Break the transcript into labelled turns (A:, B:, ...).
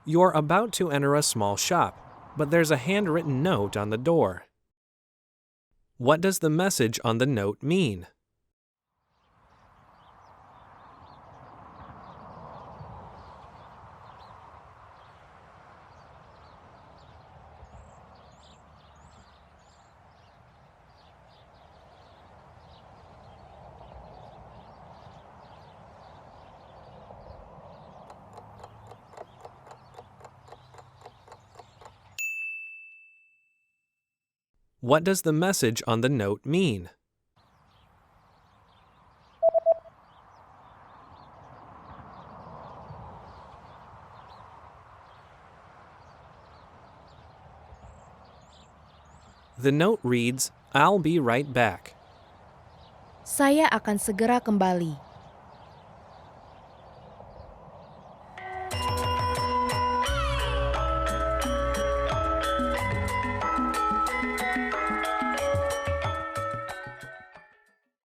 A: You're about to enter a small shop, but there's a handwritten note on the door. What does the message on the note mean? What does the message on the note mean? The note reads, "I'll be right back."
B: Saya akan segera kembali.